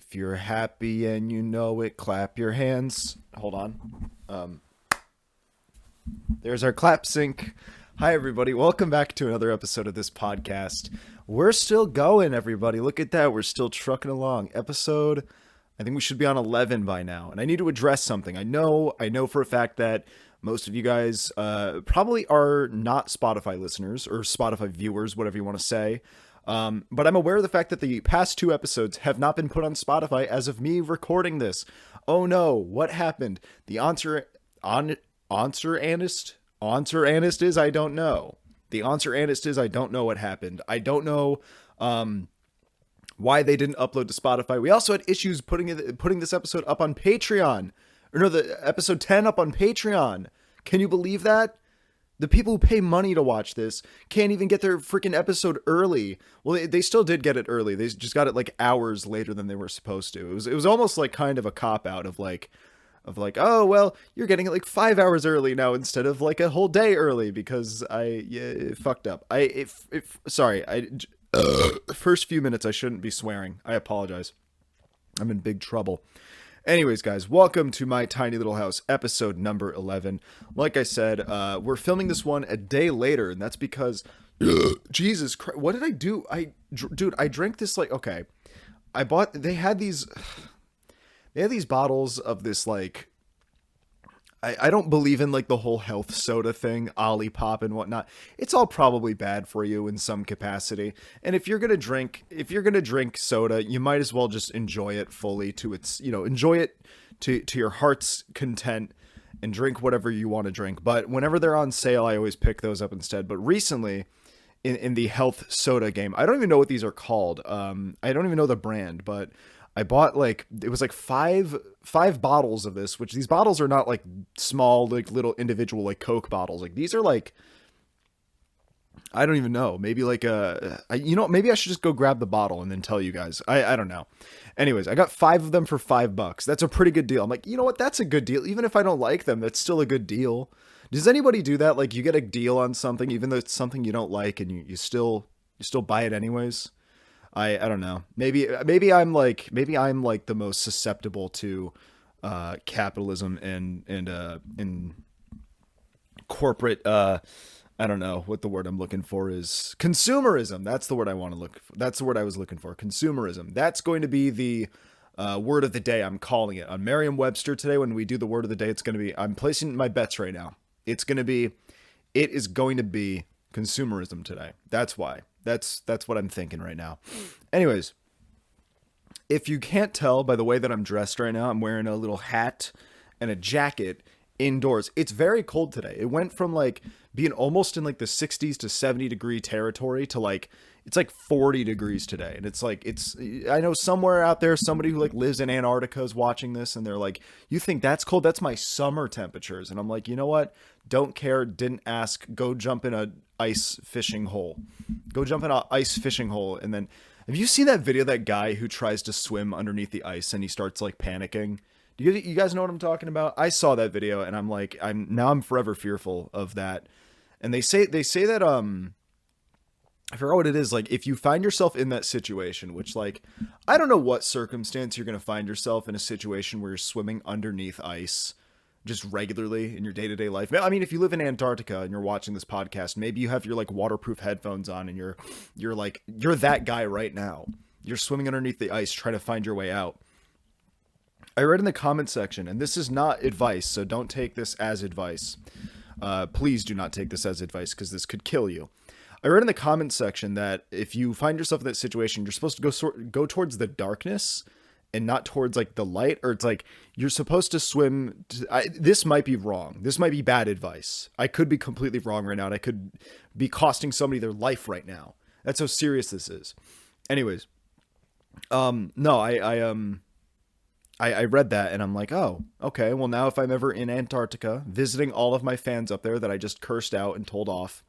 If you're happy and you know it, clap your hands. Hold on. There's our clap sync. Hi, everybody. Welcome back to another episode of this podcast. We're still going, everybody. Look at that. We're still trucking along. Episode, I think we should be on 11 by now. And I need to address something. I know for a fact that most of you guys probably are not Spotify listeners or Spotify viewers, whatever you want to say. But I'm aware of the fact that the past two episodes have not been put on Spotify as of me recording this. Oh no, what happened? The answer is I don't know. The answer is I don't know what happened. I don't know why they didn't upload to Spotify. We also had issues putting this episode up on Patreon. Or no, the episode 10 up on Patreon. Can you believe that? The people who pay money to watch this can't even get their freaking episode early. Well, they still did get it early. They just got it like hours later than they were supposed to. It was almost like kind of a cop out of like, oh, well, you're getting it like 5 hours early now instead of like a whole day early because it fucked up. First few minutes I shouldn't be swearing. I apologize. I'm in big trouble. Anyways, guys, welcome to my tiny little house, episode number 11. Like I said, we're filming this one a day later, and that's because, Jesus Christ, what did I do? Dude, I drank this, like, okay, they had these bottles of this, like, I don't believe in, like, the whole health soda thing, Olipop and whatnot. It's all probably bad for you in some capacity. And if you're gonna drink soda, you might as well just enjoy it fully to its, enjoy it to your heart's content and drink whatever you want to drink. But whenever they're on sale, I always pick those up instead. But recently, in the health soda game, I don't even know what these are called. I don't even know the brand, but I bought it was like five bottles of this, which these bottles are not like small, like little individual like Coke bottles. Like these are like, I don't even know, maybe like maybe I should just go grab the bottle and then tell you guys. I don't know. Anyways, I got 5 of them for $5. That's a pretty good deal. I'm like, you know what? That's a good deal. Even if I don't like them, that's still a good deal. Does anybody do that? Like you get a deal on something, even though it's something you don't like and you still buy it anyways? I don't know. Maybe I'm like the most susceptible to capitalism and corporate I don't know what the word I'm looking for is. Consumerism. That's the word I want to look for. That's the word I was looking for. Consumerism. That's going to be the word of the day. I'm calling it on Merriam-Webster today. When we do the word of the day, it's going to be, I'm placing my bets right now. It is going to be consumerism today. That's why. That's what I'm thinking right now. Anyways, if you can't tell by the way that I'm dressed right now, I'm wearing a little hat and a jacket indoors. It's very cold today. It went from like being almost in like the 60s to 70 degree territory to like, it's like 40 degrees today. And it's like, I know somewhere out there, somebody who like lives in Antarctica is watching this and they're like, you think that's cold? That's my summer temperatures. And I'm like, you know what? Don't care. Didn't ask. Go jump in a ice fishing hole. And then have you seen that video, that guy who tries to swim underneath the ice and he starts like panicking? Do you guys know what I'm talking about? I saw that video and I'm like, I'm forever fearful of that. And they say that, I forgot what it is. Like if you find yourself in that situation, which like, I don't know what circumstance you're going to find yourself in a situation where you're swimming underneath ice just regularly in your day-to-day life. I mean, if you live in Antarctica and you're watching this podcast, maybe you have your like waterproof headphones on and you're that guy right now. You're swimming underneath the ice trying to find your way out. I read in the comment section, and this is not advice, so don't take this as advice. Please do not take this as advice because this could kill you. I read in the comment section that if you find yourself in that situation, you're supposed to go towards the darkness and not towards like the light, or it's like you're supposed to swim. This might be wrong. This might be bad advice. I could be completely wrong right now, and I could be costing somebody their life right now. That's how serious this is. Anyways, no, I read that and I'm like, oh, okay. Well, now if I'm ever in Antarctica visiting all of my fans up there that I just cursed out and told off,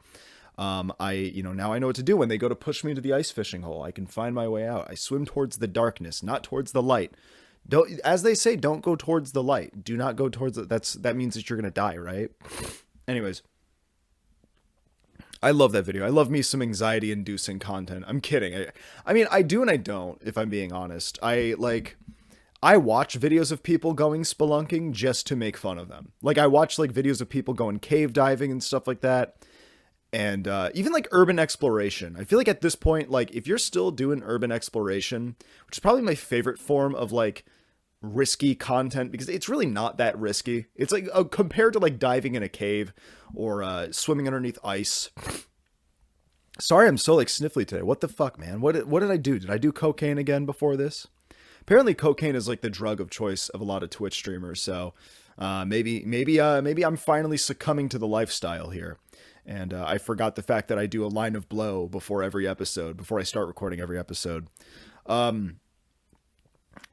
now I know what to do when they go to push me into the ice fishing hole. I can find my way out. I swim towards the darkness, not towards the light. As they say, don't go towards the light. Do not go towards that means that you're going to die, right? Anyways, I love that video. I love me some anxiety inducing content. I'm kidding. I mean, I do and I don't, if I'm being honest. I watch videos of people going spelunking just to make fun of them. Like I watch like videos of people going cave diving and stuff like that. And even like urban exploration. I feel like at this point, like if you're still doing urban exploration, which is probably my favorite form of like risky content, because it's really not that risky. It's like compared to like diving in a cave or swimming underneath ice. Sorry, I'm so like sniffly today. What the fuck, man? What did I do? Did I do cocaine again before this? Apparently, cocaine is like the drug of choice of a lot of Twitch streamers. So maybe I'm finally succumbing to the lifestyle here. And I forgot the fact that I do a line of blow before every episode, before I start recording every episode. But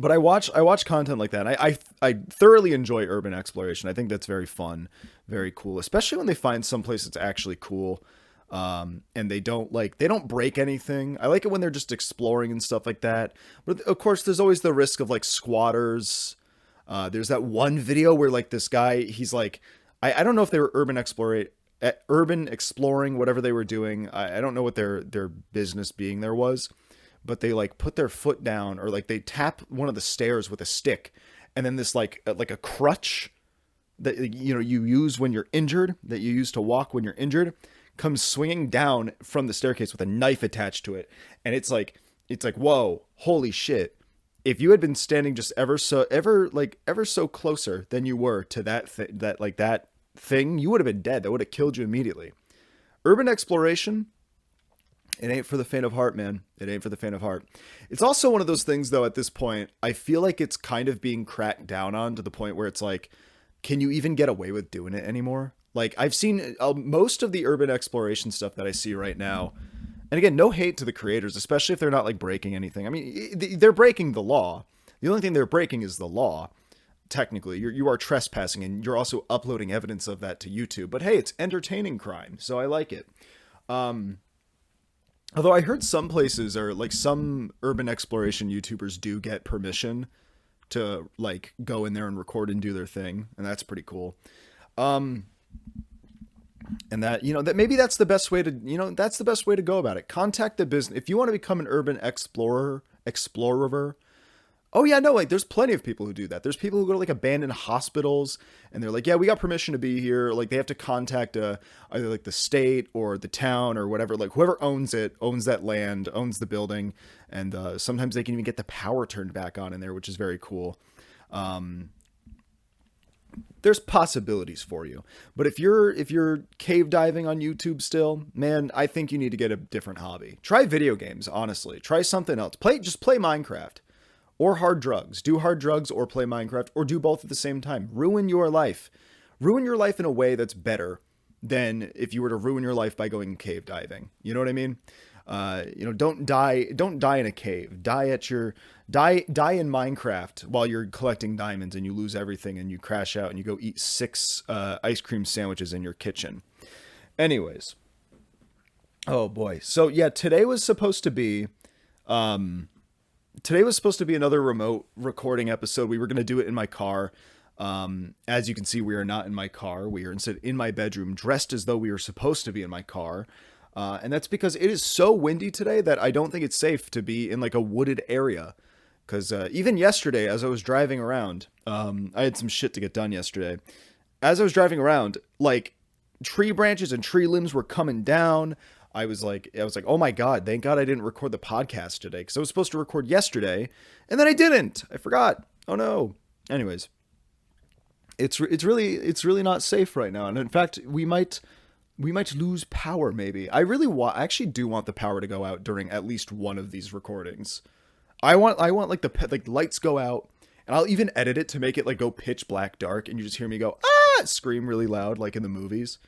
I watch content like that. And I thoroughly enjoy urban exploration. I think that's very fun, very cool, especially when they find some place that's actually cool. And they don't break anything. I like it when they're just exploring and stuff like that. But of course, there's always the risk of like squatters. There's that one video where like this guy, he's like, I don't know if they were urban exploring, whatever they were doing. I don't know what their business being there was, but they like put their foot down or like they tap one of the stairs with a stick, and then this like a crutch that you use when you're injured, that you use to walk when you're injured, comes swinging down from the staircase with a knife attached to it. And it's like whoa, holy shit. If you had been standing just ever so closer than you were to that thing, you would have been dead. That would have killed you immediately. Urban exploration, it ain't for the faint of heart, man. It ain't for the faint of heart. It's also one of those things, though, at this point, I feel like it's kind of being cracked down on to the point where it's like, can you even get away with doing it anymore? Like, I've seen most of the urban exploration stuff that I see right now. And again, no hate to the creators, especially if they're not like breaking anything. I mean, they're breaking the law. The only thing they're breaking is the law. Technically, you are trespassing, and you're also uploading evidence of that to YouTube. But hey, it's entertaining crime, so I like it. Although I heard some places, or like some urban exploration YouTubers, do get permission to like go in there and record and do their thing, and that's pretty cool. And that, that maybe that's the best way to, that's the best way to go about it. Contact the business. If you want to become an urban explorer. Oh yeah, no, like there's plenty of people who do that. There's people who go to like abandoned hospitals and they're like, yeah, we got permission to be here. Like they have to contact either like the state or the town or whatever, like whoever owns that land, owns the building. And sometimes they can even get the power turned back on in there, which is very cool. There's possibilities for you. But if you're cave diving on YouTube still, man, I think you need to get a different hobby. Try video games, honestly. Try something else. Just play Minecraft. Or hard drugs. Do hard drugs or play Minecraft, or do both at the same time. Ruin your life. Ruin your life in a way that's better than if you were to ruin your life by going cave diving. You know what I mean? Don't die in a cave. Die in Minecraft while you're collecting diamonds and you lose everything and you crash out and you go eat 6 ice cream sandwiches in your kitchen. Anyways. Oh boy. So yeah, today was supposed to be another remote recording episode. We were going to do it in my car. As you can see, we are not in my car. We are instead in my bedroom, dressed as though we were supposed to be in my car. And that's because it is so windy today that I don't think it's safe to be in like a wooded area. Because even yesterday, as I was driving around, I had some shit to get done yesterday. As I was driving around, like tree branches and tree limbs were coming down. I was like, oh my God, thank God I didn't record the podcast today, because I was supposed to record yesterday and then I didn't. I forgot. Oh no. Anyways, it's really not safe right now. And in fact, we might lose power. Maybe I actually do want the power to go out during at least one of these recordings. I want like the lights go out, and I'll even edit it to make it like go pitch black dark. And you just hear me go, scream really loud, like in the movies.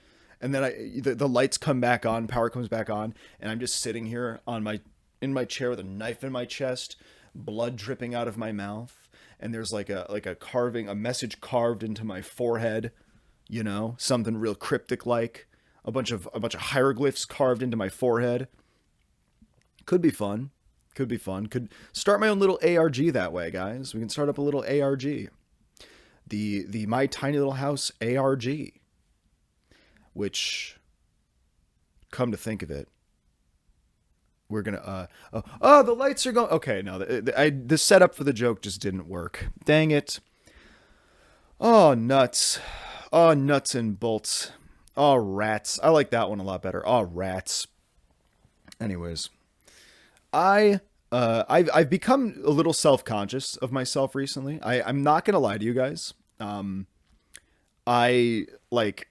And then the lights come back on, power comes back on, and I'm just sitting here in my chair with a knife in my chest, blood dripping out of my mouth, and there's like a carving, a message carved into my forehead, something real cryptic, like a bunch of hieroglyphs carved into my forehead. Could be fun. Could start my own little ARG that way, guys. We can start up a little ARG. The My Tiny Little House ARG. Which, come to think of it, We're gonna oh, the lights are going. Okay, no, the setup for the joke just didn't work. Dang it. Oh, nuts. Oh, nuts and bolts. Oh, rats. I like that one a lot better. Oh, rats. Anyways, I've become a little self-conscious of myself recently. I'm not gonna lie to you guys. I like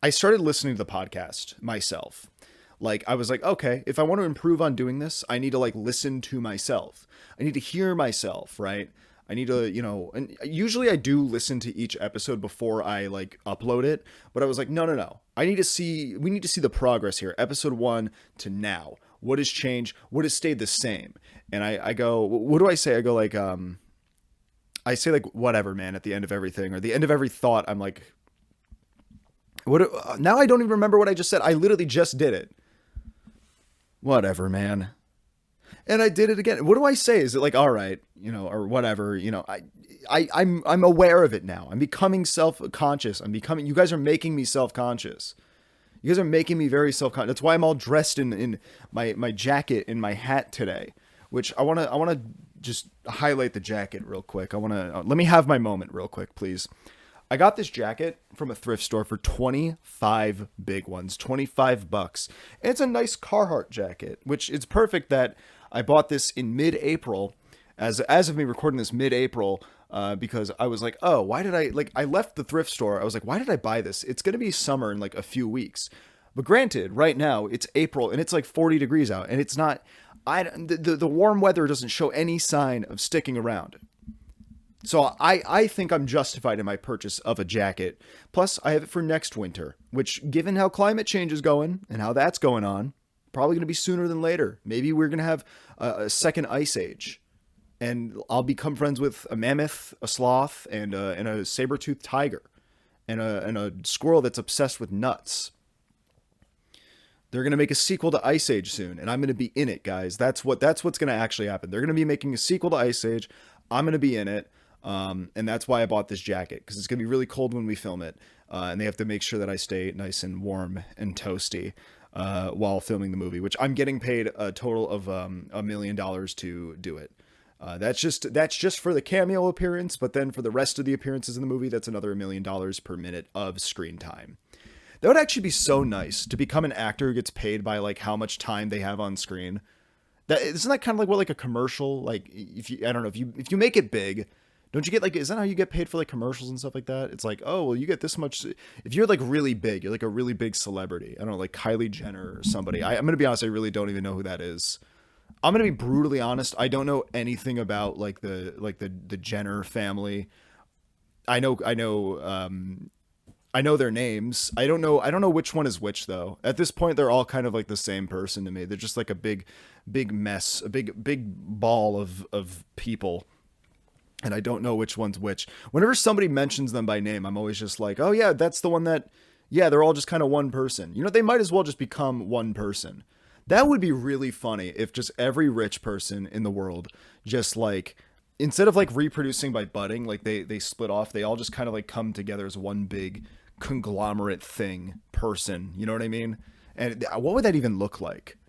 I started listening to the podcast myself. Like I was like, okay, if I want to improve on doing this, I need to like listen to myself. I need to hear myself, right? I need to, and usually I do listen to each episode before I like upload it, but I was like, no, no, no. We need to see the progress here. Episode 1 to now. What has changed? What has stayed the same? And I go, what do I say? I go like, I say like, whatever, man, at the end of everything or the end of every thought. I'm like, now I don't even remember what I just said. I literally just did it. Whatever, man. And I did it again. What do I say? Is it like, all right, or whatever, I'm aware of it now. I'm becoming self-conscious. You guys are making me self-conscious. You guys are making me very self-conscious. That's why I'm all dressed in my jacket and my hat today, which I want to just highlight the jacket real quick. Let me have my moment real quick, please. I got this jacket from a thrift store for 25 big ones, $25. And it's a nice Carhartt jacket, which it's perfect that I bought this in mid-April, as of me recording this mid-April, because I was like, oh, why did I left the thrift store. I was like, why did I buy this? It's going to be summer in like a few weeks. But granted, right now it's April and it's like 40 degrees out and it's not, the warm weather doesn't show any sign of sticking around. So I think I'm justified in my purchase of a jacket. Plus, I have it for next winter, which, given how climate change is going and how that's going on, probably going to be sooner than later. Maybe we're going to have a second ice age. And I'll become friends with a mammoth, a sloth, and a saber-toothed tiger. And a squirrel that's obsessed with nuts. They're going to make a sequel to Ice Age soon, and I'm going to be in it, guys. That's what's going to actually happen. They're going to be making a sequel to Ice Age. I'm going to be in it. And that's why I bought this jacket, because it's going to be really cold when we film it. And they have to make sure that I stay nice and warm and toasty while filming the movie, which I'm getting paid a total of $1 million to do it. That's just for the cameo appearance, but then for the rest of the appearances in the movie, that's another $1 million per minute of screen time. That would actually be so nice to become an actor who gets paid by like how much time they have on screen. Isn't that kind of like what like a commercial, like I don't know, if you make it big, don't you get like, is that how you get paid for like commercials and stuff like that? It's like, oh, well, you get this much. If you're like really big, you're like a really big celebrity. I don't know, like Kylie Jenner or somebody. I'm going to be honest. I really don't even know who that is. I'm going to be brutally honest. I don't know anything about like the Jenner family. I know their names. I don't know which one is which though. At this point, they're all kind of like the same person to me. They're just like a big mess, a big ball of people. And I don't know which one's which. Whenever somebody mentions them by name, I'm always just like, oh yeah, that's the one that, yeah, they're all just kind of one person. They might as well just become one person. That would be really funny if just every rich person in the world just like, instead of like reproducing by budding, like they split off, they all just kind of like come together as one big conglomerate person. You know what I mean? And what would that even look like?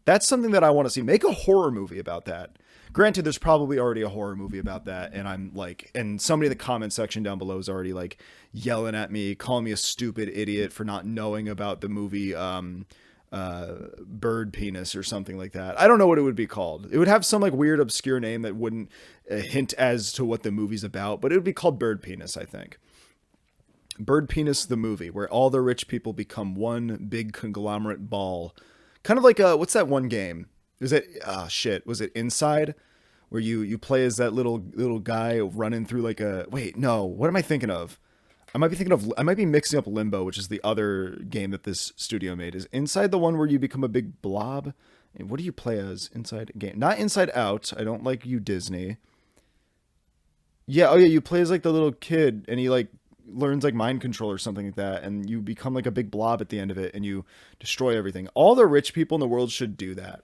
That's something that I want to see. Make a horror movie about that. Granted, there's probably already a horror movie about that, and I'm like, and somebody in the comment section down below is already like yelling at me, calling me a stupid idiot for not knowing about the movie Bird Penis or something like that. I don't know what it would be called. It would have some like weird obscure name that wouldn't hint as to what the movie's about, but it would be called Bird Penis, I think. Bird Penis, the movie, where all the rich people become one big conglomerate ball. Kind of like what's that one game? Was it was it Inside, where you play as that little guy running through like a, wait, no, what am I thinking of? I might be mixing up Limbo, which is the other game that this studio made. Is Inside the one where you become a big blob? And what do you play as inside a game? Not Inside Out. I don't like you, Disney. Yeah, oh yeah, you play as like the little kid and he like learns like mind control or something like that, and you become like a big blob at the end of it and you destroy everything. All the rich people in the world should do that.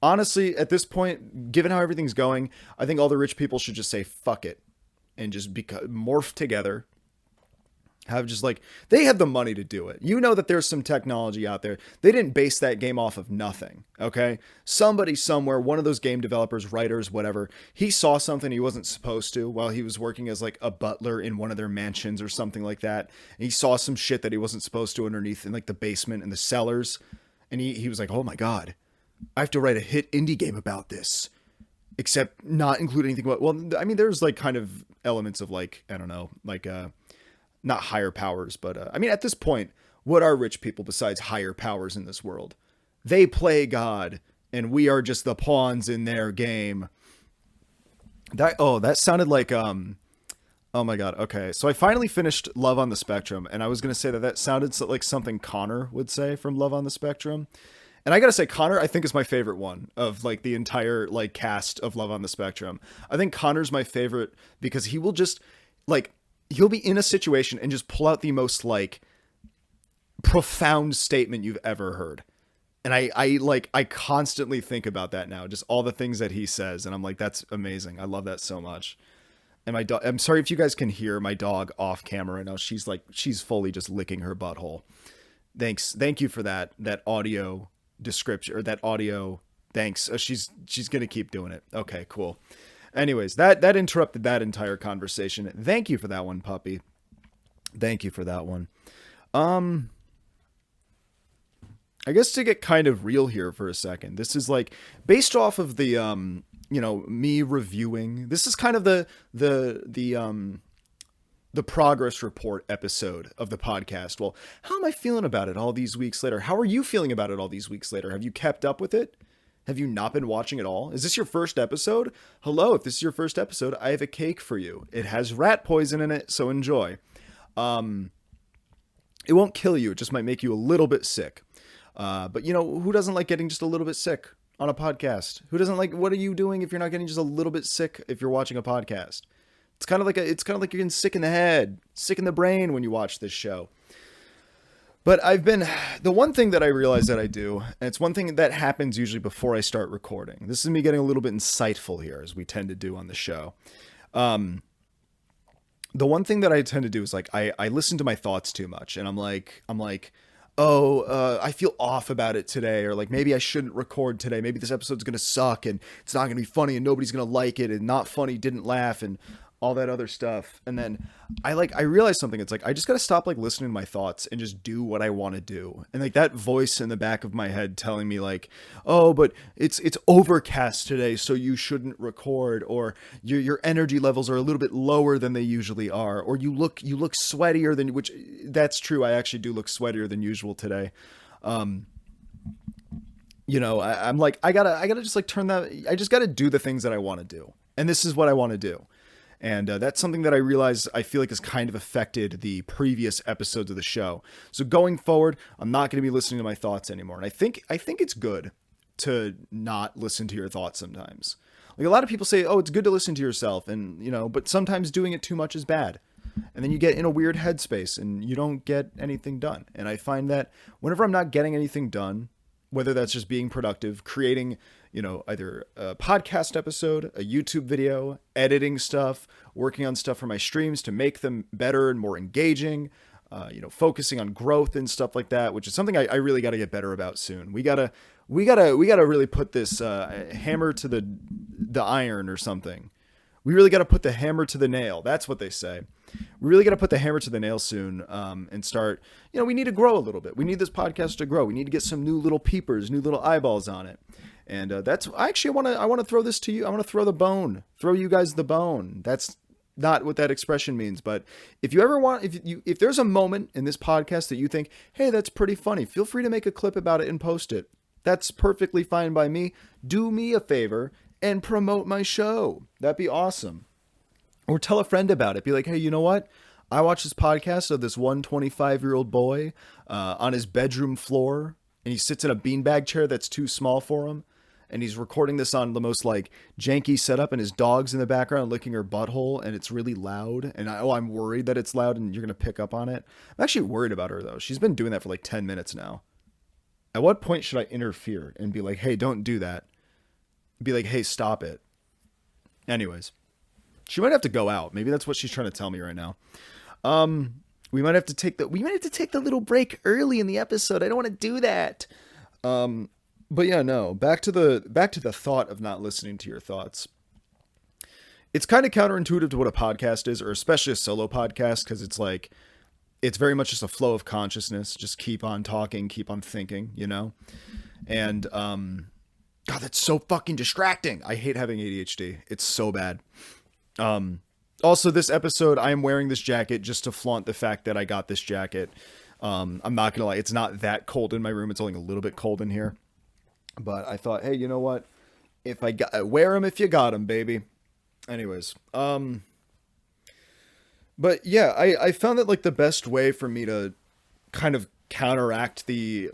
Honestly, at this point, given how everything's going, I think all the rich people should just say fuck it and just morph together Have just like, they have the money to do it. You know that there's some technology out there. They didn't base that game off of nothing. Okay. Somebody somewhere, one of those game developers, writers, whatever, he saw something he wasn't supposed to while he was working as like a butler in one of their mansions or something like that. And he saw some shit that he wasn't supposed to underneath in like the basement and the cellars. And he was like, oh my God, I have to write a hit indie game about this. Except not include anything about, well, I mean, there's like kind of elements of like, I don't know, like, not higher powers, but I mean, at this point, what are rich people besides higher powers in this world? They play God, and we are just the pawns in their game. That sounded like oh my God. Okay, so I finally finished Love on the Spectrum, and I was gonna say that sounded like something Connor would say from Love on the Spectrum. And I gotta say, Connor, I think is my favorite one of like the entire like cast of Love on the Spectrum. I think Connor's my favorite because he will just like, he'll be in a situation and just pull out the most like profound statement you've ever heard. And I constantly think about that now, just all the things that he says. And I'm like, that's amazing. I love that so much. And my dog, I'm sorry if you guys can hear my dog off camera right now. She's fully just licking her butthole. Thank you for that audio description, or that audio. Thanks. She's going to keep doing it. Okay, cool. Anyways, that interrupted that entire conversation. Thank you for that one, puppy. Thank you for that one. I guess to get kind of real here for a second, this is like based off of the me reviewing. This is kind of the progress report episode of the podcast. Well, how am I feeling about it all these weeks later? How are you feeling about it all these weeks later? Have you kept up with it? Have you not been watching at all? Is this your first episode? Hello, if this is your first episode, I have a cake for you. It has rat poison in it, so enjoy. It won't kill you. It just might make you a little bit sick. But who doesn't like getting just a little bit sick on a podcast? Who doesn't like, what are you doing if you're not getting just a little bit sick if you're watching a podcast? It's kind of like you're getting sick in the head, sick in the brain when you watch this show. But the one thing that I realize that I do, and it's one thing that happens usually before I start recording. This is me getting a little bit insightful here, as we tend to do on the show. The one thing that I tend to do is like, I listen to my thoughts too much, and I'm like, I feel off about it today, or like maybe I shouldn't record today. Maybe this episode's going to suck and it's not going to be funny and nobody's going to like it, and not funny, didn't laugh, and all that other stuff. And then I realized something. It's like, I just got to stop like listening to my thoughts and just do what I want to do. And like that voice in the back of my head telling me like, oh, but it's overcast today, so you shouldn't record, or your energy levels are a little bit lower than they usually are, or you look sweatier than, which that's true. I actually do look sweatier than usual today. I'm like, I gotta just like turn that. I just gotta do the things that I want to do. And this is what I want to do. And that's something that I realize I feel like has kind of affected the previous episodes of the show. So going forward, I'm not going to be listening to my thoughts anymore. And I think it's good to not listen to your thoughts sometimes. Like a lot of people say, oh, it's good to listen to yourself. And, but sometimes doing it too much is bad. And then you get in a weird headspace and you don't get anything done. And I find that whenever I'm not getting anything done, whether that's just being productive, creating, either a podcast episode, a YouTube video, editing stuff, working on stuff for my streams to make them better and more engaging, focusing on growth and stuff like that, which is something I really got to get better about soon. We gotta really put this hammer to the iron or something. We really got to put the hammer to the nail. That's what they say. We really got to put the hammer to the nail soon, and start, we need to grow a little bit. We need this podcast to grow. We need to get some new little peepers, new little eyeballs on it. And I want to throw this to you. I want to throw you guys the bone. That's not what that expression means. But if you ever want, if there's a moment in this podcast that you think, hey, that's pretty funny, feel free to make a clip about it and post it. That's perfectly fine by me. Do me a favor and promote my show. That'd be awesome. Or tell a friend about it. Be like, hey, you know what? I watched this podcast of this 125-year-old boy on his bedroom floor, and he sits in a beanbag chair that's too small for him. And he's recording this on the most like janky setup, and his dog's in the background licking her butthole, and it's really loud. And I'm worried that it's loud and you're going to pick up on it. I'm actually worried about her though. She's been doing that for like 10 minutes now. At what point should I interfere and be like, hey, don't do that? Be like, hey, stop it. Anyways, she might have to go out. Maybe that's what she's trying to tell me right now. we might have to take the little break early in the episode. I don't want to do that. But yeah, no. Back to the thought of not listening to your thoughts. It's kind of counterintuitive to what a podcast is, or especially a solo podcast, because it's like it's very much just a flow of consciousness. Just keep on talking, keep on thinking, you know? And God, that's so fucking distracting. I hate having ADHD. It's so bad. Also, this episode, I am wearing this jacket just to flaunt the fact that I got this jacket. I'm not gonna lie, it's not that cold in my room. It's only a little bit cold in here. But I thought, hey, you know what? If I got, wear them if you got them, baby. Anyways, but yeah, I found that like the best way for me to kind of counteract the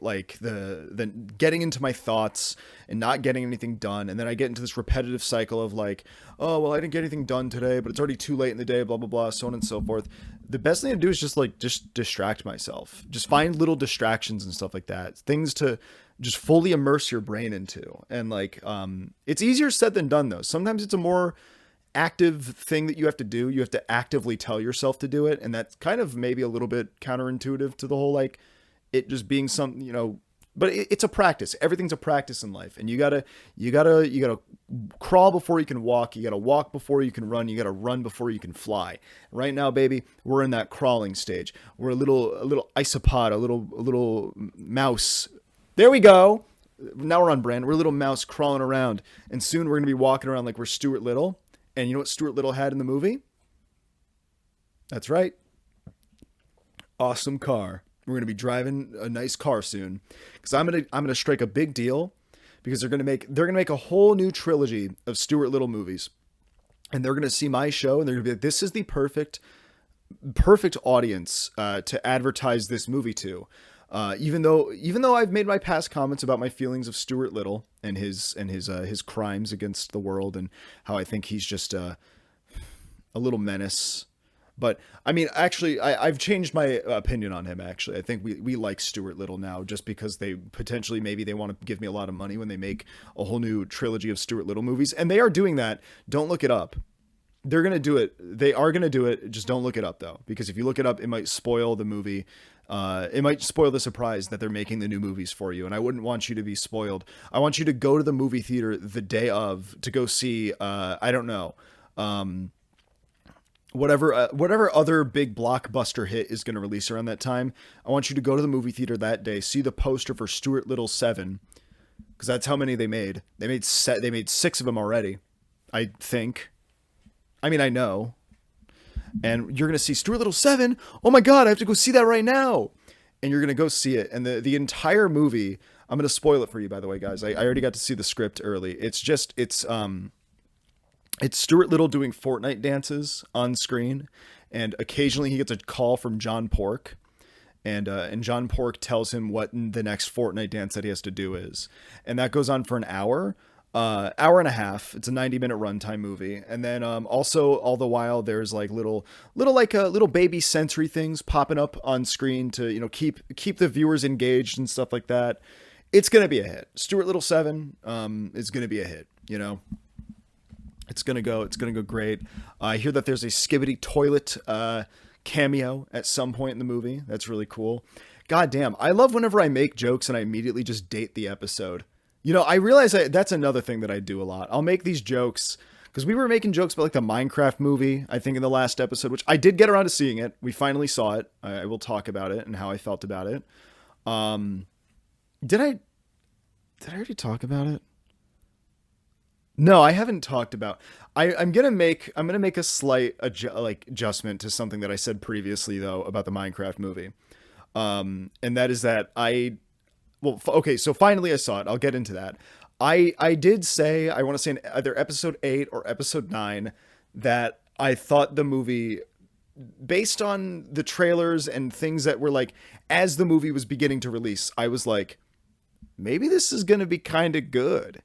getting into my thoughts and not getting anything done, and then I get into this repetitive cycle of like, oh well, I didn't get anything done today, but it's already too late in the day, blah blah blah, so on and so forth. The best thing to do is just distract myself, just find little distractions and stuff like that, things to just fully immerse your brain into. And like it's easier said than done though. Sometimes it's a more active thing that you have to do. You have to actively tell yourself to do it, and that's kind of maybe a little bit counterintuitive to the whole like it just being something, you know, but it's a practice. Everything's a practice in life, and you gotta crawl before you can walk. You gotta walk before you can run. You gotta run before you can fly. Right now, baby, we're in that crawling stage. We're a little isopod, a little mouse. There we go. Now we're on brand. We're a little mouse crawling around, and soon we're gonna be walking around like we're Stuart Little. And you know what Stuart Little had in the movie? That's right. Awesome car. We're going to be driving a nice car soon, because I'm going to strike a big deal, because they're going to make a whole new trilogy of Stuart Little movies. And they're going to see my show and they're going to be like, this is the perfect audience to advertise this movie to. Even though I've made my past comments about my feelings of Stuart Little and his crimes against the world, and how I think he's just a little menace. But I mean, actually, I've changed my opinion on him. Actually, I think we like Stuart Little now, just because they potentially, maybe they want to give me a lot of money when they make a whole new trilogy of Stuart Little movies, and they are doing that. Don't look it up. They're gonna do it. They are gonna do it. Just don't look it up though, because if you look it up, it might spoil the movie. It might spoil the surprise that they're making the new movies for you, and I wouldn't want you to be spoiled. I want you to go to the movie theater the day of to go see. I don't know. Whatever other big blockbuster hit is going to release around that time. I want you to go to the movie theater that day, see the poster for Stuart Little 7, because that's how many they made. They made 6 of them already, I think. I mean, I know. And you're going to see Stuart Little 7. Oh my God, I have to go see that right now. And you're going to go see it. And the entire movie, I'm going to spoil it for you, by the way, guys. I already got to see the script early. It's Stuart Little doing Fortnite dances on screen, and occasionally he gets a call from John Pork, and John Pork tells him what the next Fortnite dance that he has to do is, and that goes on for an hour and a half. It's a 90-minute runtime movie, and then also all the while there's like little baby sensory things popping up on screen to, you know, keep the viewers engaged and stuff like that. It's gonna be a hit. Stuart Little 7 is gonna be a hit, you know. It's gonna go great. I hear that there's a Skibidi toilet cameo at some point in the movie. That's really cool. God damn, I love whenever I make jokes and I immediately just date the episode. You know, I realize that's another thing that I do a lot. I'll make these jokes, because we were making jokes about like the Minecraft movie, I think in the last episode, which I did get around to seeing it. We finally saw it. I will talk about it and how I felt about it. Did I already talk about it? No, I haven't talked about. I'm gonna make a slight adjustment to something that I said previously though about the Minecraft movie, and that is that okay. So finally I saw it. I'll get into that. I did say, I want to say in either episode 8 or episode 9, that I thought the movie, based on the trailers and things that were like, as the movie was beginning to release, I was like, maybe this is gonna be kind of good.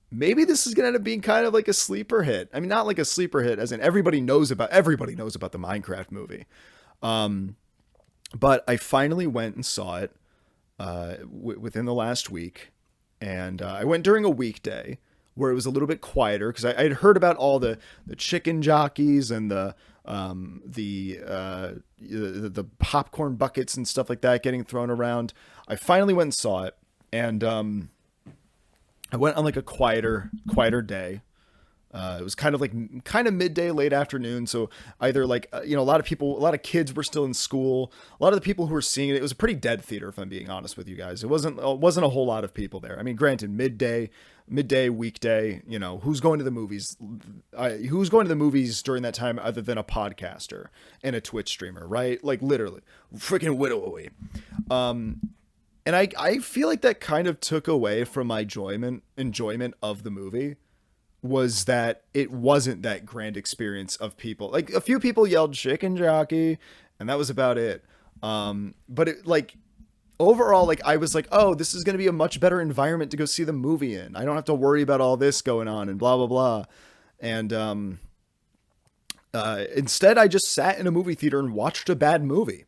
Maybe this is going to end up being kind of like a sleeper hit. I mean, not like a sleeper hit as in everybody knows about the Minecraft movie. But I finally went and saw it within the last week. And I went during a weekday. where it was a little bit quieter because I'd heard about all the chicken jockeys and the popcorn buckets and stuff like that getting thrown around. I finally went and saw it, and I went on like a quieter day. It was kind of midday, late afternoon. So either a lot of kids were still in school. A lot of the people who were seeing it, it was a pretty dead theater, if I'm being honest with you guys. It wasn't a whole lot of people there. I mean, granted, midday, weekday, who's going to the movies? Who's going to the movies during that time other than a podcaster and a Twitch streamer, right? Like literally freaking widowy. And I feel like that kind of took away from my enjoyment of the movie. Was that it wasn't that grand experience of people. Like a few people yelled chicken jockey and that was about it. But it like overall, like I was like, oh, this is going to be a much better environment to go see the movie in. I don't have to worry about all this going on and blah, blah, blah. And, instead I just sat in a movie theater and watched a bad movie.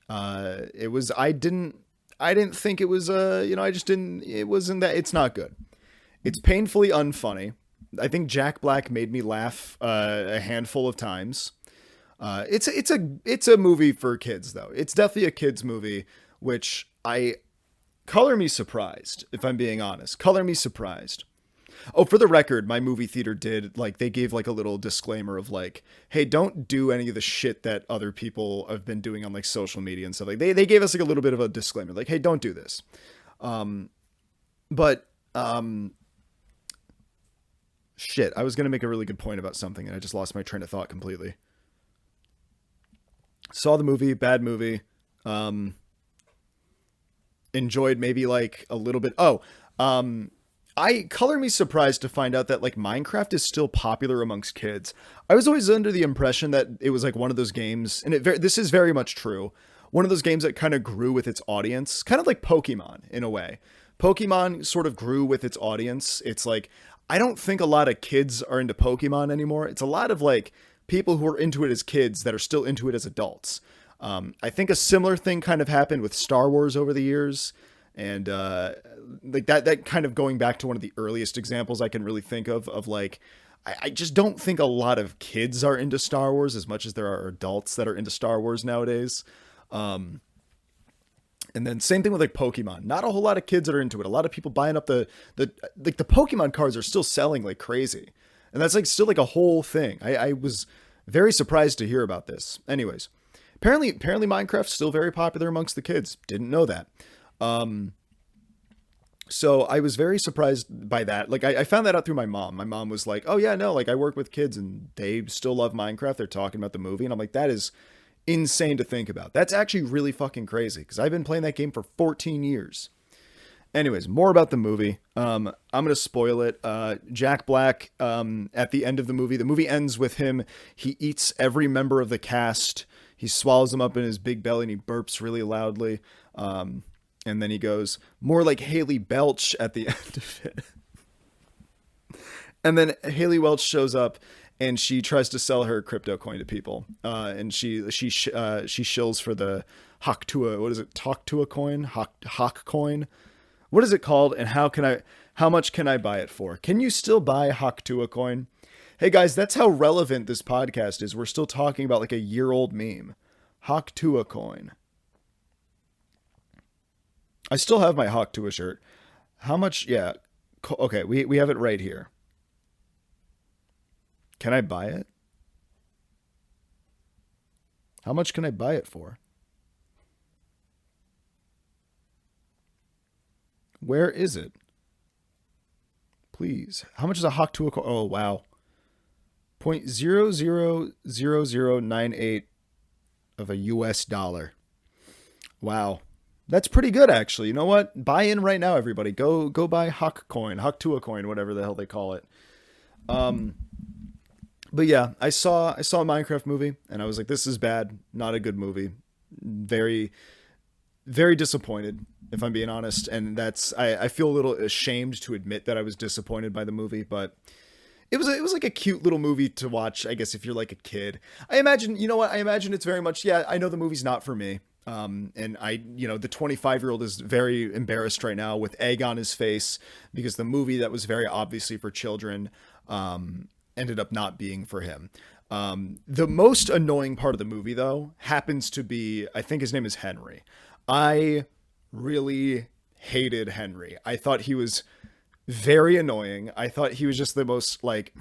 I didn't think it was, it wasn't that, it's not good. It's painfully unfunny. I think Jack Black made me laugh a handful of times. It's a movie for kids though. It's definitely a kids movie, which color me surprised, if I'm being honest. Color me surprised. Oh, for the record, my movie theater they gave like a little disclaimer of like, hey, don't do any of the shit that other people have been doing on like social media and stuff. Like they gave us like a little bit of a disclaimer, like, hey, don't do this. Shit, I was going to make a really good point about something and I just lost my train of thought completely. Saw the movie, bad movie. Enjoyed maybe like a little bit. I color me surprised to find out that like Minecraft is still popular amongst kids. I was always under the impression that it was like one of those games, and this is very much true. One of those games that kind of grew with its audience, kind of like Pokemon in a way. Pokemon sort of grew with its audience. It's like, I don't think a lot of kids are into Pokemon anymore. It's a lot of like people who are into it as kids that are still into it as adults. I think a similar thing kind of happened with Star Wars over the years. And like that kind of going back to one of the earliest examples I can really think of like, I just don't think a lot of kids are into Star Wars as much as there are adults that are into Star Wars nowadays. And then same thing with like Pokemon. Not a whole lot of kids that are into it. A lot of people buying up the Pokemon cards are still selling like crazy. And that's like still like a whole thing. I was very surprised to hear about this. Anyways, apparently Minecraft's still very popular amongst the kids. Didn't know that. So I was very surprised by that. Like I found that out through my mom. My mom was like, oh yeah, no, like I work with kids and they still love Minecraft. They're talking about the movie. And I'm like, that is insane to think about. That's actually really fucking crazy because I've been playing that game for 14 years. Anyways, more about the movie. I'm going to spoil it. Jack Black, at the end of the movie ends with him. He eats every member of the cast. He swallows them up in his big belly and he burps really loudly. And then he goes more like Haley Belch at the end of it. And then Haley Welch shows up and she tries to sell her crypto coin to people. And she shills for the Haktua. What is it? Talktua coin? Hawk coin? What is it called? And how much can I buy it for? Can you still buy Haktua coin? Hey guys, that's how relevant this podcast is. We're still talking about like a year-old meme. Haktua coin. I still have my Haktua shirt. How much? Yeah. Okay, we have it right here. Can I buy it? How much can I buy it for? Where is it? Please. How much is a Haktua coin? Oh, wow. 0.000098 of a US dollar. Wow. That's pretty good, actually. You know what? Buy in right now, everybody. Go buy Haktua coin, whatever the hell they call it. But yeah, I saw a Minecraft movie, and I was like, this is bad. Not a good movie. Very, very disappointed, if I'm being honest. And I feel a little ashamed to admit that I was disappointed by the movie, but it was like a cute little movie to watch, I guess, if you're like a kid. I imagine it's very much, yeah, I know the movie's not for me. And the 25-year-old is very embarrassed right now with egg on his face because the movie that was very obviously for children ended up not being for him. The most annoying part of the movie, though, happens to be, I think his name is Henry. I really hated Henry. I thought he was very annoying. I thought he was just the most, like,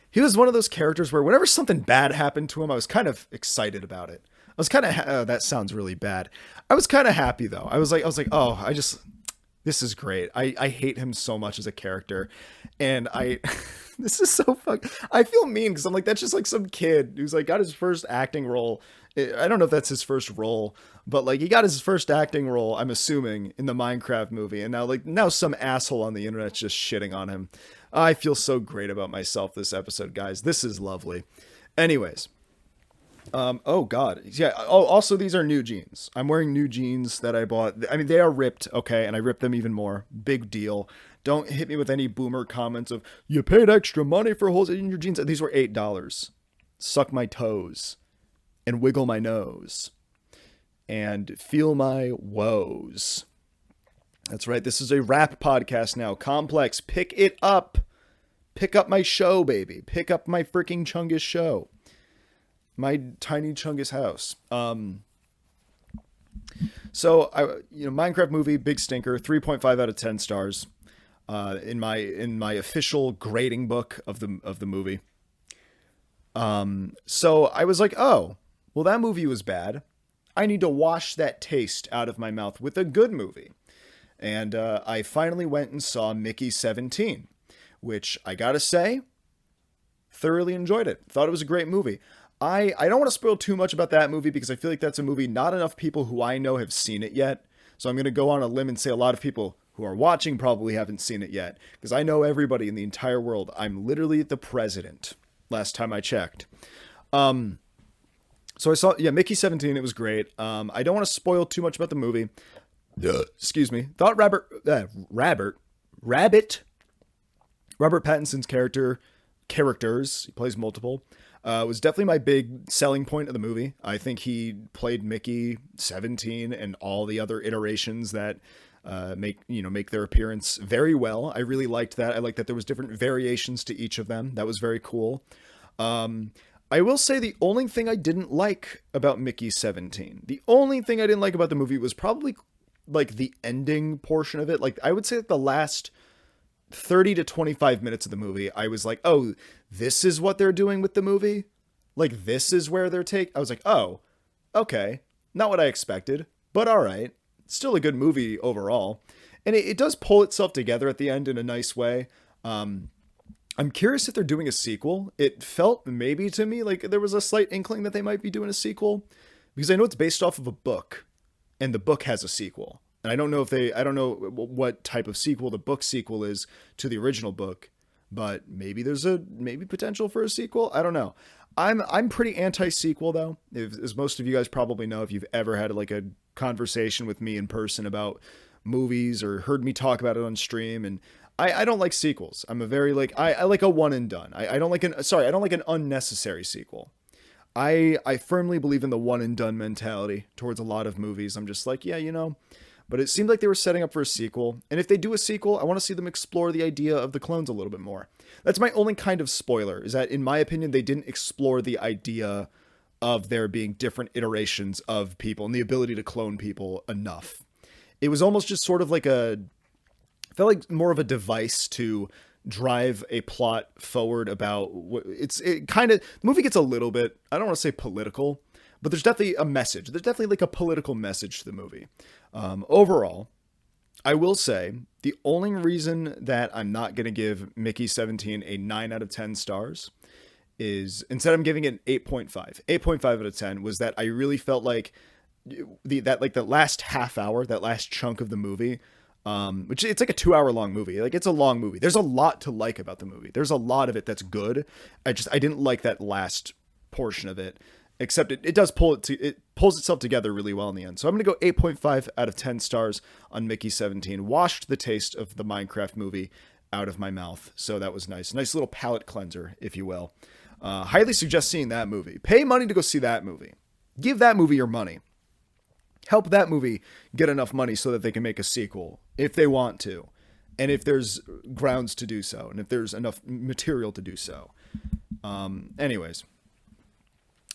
he was one of those characters where whenever something bad happened to him, I was kind of excited about it. I was kind of, that sounds really bad. I was kind of happy though. I was like, oh, this is great. I hate him so much as a character. And this is so I feel mean because I'm like, that's just like some kid who's like got his first acting role. I don't know if that's his first role, but like he got his first acting role, I'm assuming, in the Minecraft movie. And now some asshole on the internet's just shitting on him. I feel so great about myself this episode, guys. This is lovely. Anyways. Oh god. Yeah. Oh, also these are new jeans. I'm wearing new jeans that I bought. I mean, they are ripped. Okay. And I ripped them even more. Big deal. Don't hit me with any boomer comments of you paid extra money for holes in your jeans. These were $8. Suck my toes and wiggle my nose and feel my woes. That's right. This is a rap podcast now. Complex. Pick it up. Pick up my show, baby. Pick up my freaking Chungus show. My tiny Chungus house. So Minecraft movie, big stinker, 3.5 out of 10 stars. In my official grading book of the movie. So I was like, oh, well, that movie was bad. I need to wash that taste out of my mouth with a good movie. And I finally went and saw Mickey 17, which I gotta say, thoroughly enjoyed it. Thought it was a great movie. I don't want to spoil too much about that movie because I feel like that's a movie not enough people who I know have seen it yet. So I'm going to go on a limb and say a lot of people who are watching probably haven't seen it yet because I know everybody in the entire world. I'm literally the president last time I checked. So I saw, Mickey 17. It was great. I don't want to spoil too much about the movie. Excuse me. Thought Robert Pattinson's characters, he plays multiple, was definitely my big selling point of the movie. I think he played Mickey 17 and all the other iterations that make their appearance very well. I really liked that. I liked that there was different variations to each of them. That was very cool. I will say the only thing I didn't like about Mickey 17, the only thing I didn't like about the movie was probably like the ending portion of it. Like I would say that the last 30 to 25 minutes of the movie, I was like, oh, this is what they're doing with the movie? Like, this is where they're I was like, oh, okay. Not what I expected, but all right. Still a good movie overall. And it does pull itself together at the end in a nice way. I'm curious if they're doing a sequel. It felt maybe to me like there was a slight inkling that they might be doing a sequel because I know it's based off of a book and the book has a sequel. And I don't know what type of sequel the book sequel is to the original book, but maybe there's maybe potential for a sequel. I don't know. I'm pretty anti-sequel though, as most of you guys probably know if you've ever had like a conversation with me in person about movies or heard me talk about it on stream. And I don't like sequels. I'm a very I like a one and done. I don't like an unnecessary sequel. I firmly believe in the one and done mentality towards a lot of movies. I'm just like, yeah, but it seemed like they were setting up for a sequel. And if they do a sequel, I want to see them explore the idea of the clones a little bit more. That's my only kind of spoiler, is that in my opinion, they didn't explore the idea of there being different iterations of people and the ability to clone people enough. It was almost just sort of like felt like more of a device to drive a plot forward about the movie gets a little bit, I don't want to say political, but there's definitely a message. There's definitely like a political message to the movie. Overall, I will say the only reason that I'm not going to give Mickey 17 a 9 out of 10 stars is instead I'm giving it an 8.5. 8.5 out of 10 was that I really felt like the last half hour, that last chunk of the movie, which it's like a 2-hour long movie. Like it's a long movie. There's a lot to like about the movie. There's a lot of it that's good. I didn't like that last portion of it. Except it does it pulls itself together really well in the end. So I'm going to go 8.5 out of 10 stars on Mickey 17. Washed the taste of the Minecraft movie out of my mouth. So that was nice. Nice little palate cleanser, if you will. Highly suggest seeing that movie. Pay money to go see that movie. Give that movie your money. help that movie get enough money so that they can make a sequel if they want to, and if there's grounds to do so, and if there's enough material to do so. Anyways,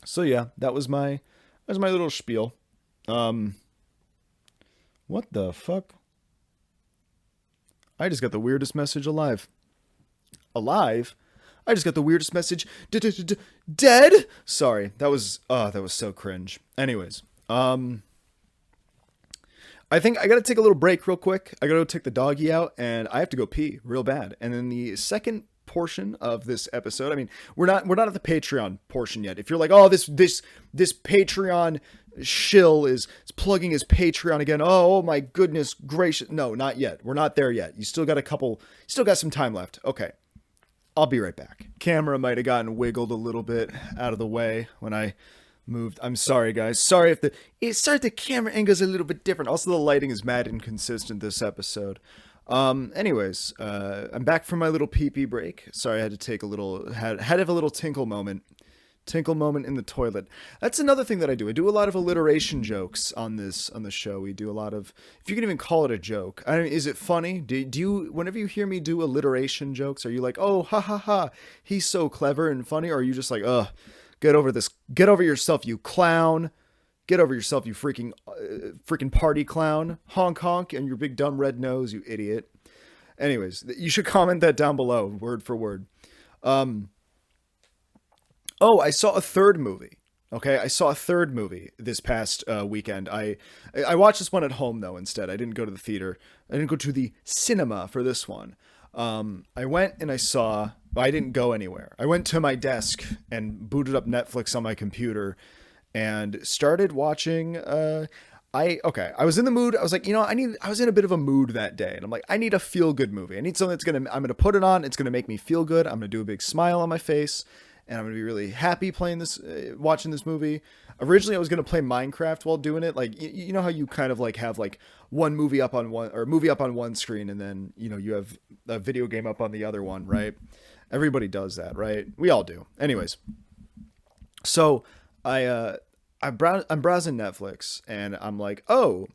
so yeah, that was my little spiel. What the fuck? I just got the weirdest message alive. Alive? I just got the weirdest message. Dead? Sorry, that was so cringe. Anyways, I think I gotta take a little break real quick. I gotta go take the doggy out, and I have to go pee real bad. And then the second portion of this episode, I mean, we're not at the Patreon portion yet. If you're like, oh, this Patreon shill is plugging his Patreon again. Oh my goodness gracious. No, not yet. We're not there yet. You still got some time left. Okay. I'll be right back. Camera might have gotten wiggled a little bit out of the way when I moved. I'm sorry, guys. Sorry if the camera angle's a little bit different. Also, the lighting is mad inconsistent this episode. Anyways, I'm back from my little pee-pee break. Sorry, I had to take had to have a little tinkle moment in the toilet. That's another thing that I do. I do a lot of alliteration jokes on the show. We do a lot of, if you can even call it a joke. I mean, is it funny? Do you, whenever you hear me do alliteration jokes, are you like, oh, ha ha ha, he's so clever and funny? Or are you just like, ugh, get over yourself, you clown. Get over yourself, you freaking party clown. Honk honk and your big dumb red nose, you idiot. Anyways, you should comment that down below, word for word. Oh, I saw a third movie. Okay, I saw a third movie this past weekend. I watched this one at home, though, instead. I didn't go to the theater. I didn't go to the cinema for this one. I went and I didn't go anywhere. I went to my desk and booted up Netflix on my computer and started watching. I was in the mood. I was like, I was in a bit of a mood that day. And I'm like, I need a feel good movie. I need something I'm going to put it on. It's going to make me feel good. I'm going to do a big smile on my face. And I'm going to be really happy watching this movie. Originally, I was going to play Minecraft while doing it. Like, you know how you kind of like have like one movie up on one screen, and then, you have a video game up on the other one, right? Everybody does that, right? We all do. Anyways. So I'm browsing Netflix, and I'm like, oh,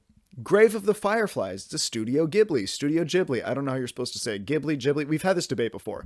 Grave of the Fireflies. It's a Studio Ghibli. I don't know how you're supposed to say it. Ghibli. We've had this debate before.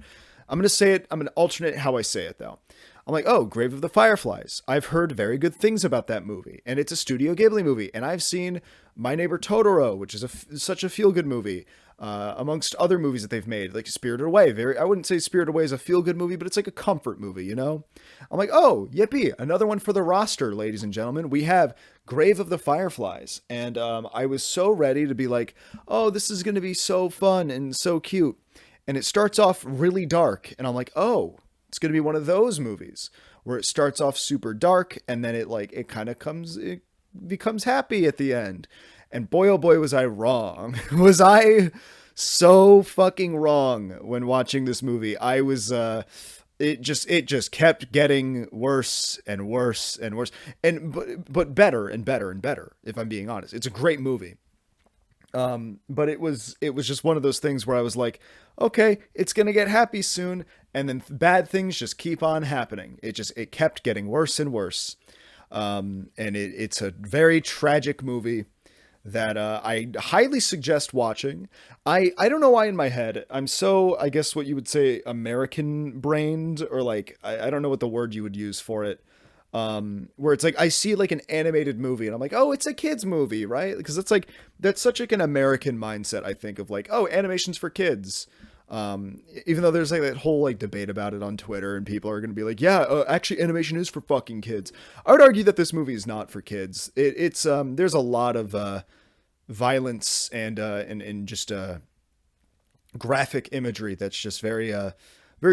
I'm going to say it. I'm going to alternate how I say it, though. I'm like, oh, Grave of the Fireflies. I've heard very good things about that movie, and it's a Studio Ghibli movie. And I've seen My Neighbor Totoro, which is such a feel-good movie, amongst other movies that they've made, like Spirited Away. I wouldn't say Spirited Away is a feel-good movie, but it's like a comfort movie, I'm like, oh, yippee, another one for the roster, ladies and gentlemen. We have Grave of the Fireflies. And I was so ready to be like, oh, this is going to be so fun and so cute. And it starts off really dark, and I'm like, oh, it's going to be one of those movies where it starts off super dark, and then it becomes happy at the end. And boy, oh boy, was I wrong. Was I so fucking wrong when watching this movie? I was, it just kept getting worse and worse and worse, but better and better and better, if I'm being honest. It's a great movie. But it was just one of those things where I was like, okay, it's going to get happy soon. And then bad things just keep on happening. It kept getting worse and worse. And it's a very tragic movie that, I highly suggest watching. I don't know why in my head, I'm so, I guess what you would say, American brained, or like, I don't know what the word you would use for it. Where it's like, I see like an animated movie and I'm like, oh, it's a kid's movie, right? Because it's like, that's such like an American mindset, I think, of like, oh, animation's for kids. Even though there's like that whole like debate about it on Twitter, and people are going to be like, yeah, actually animation is for fucking kids. I would argue that this movie is not for kids. It's there's a lot of, violence and just, graphic imagery that's just very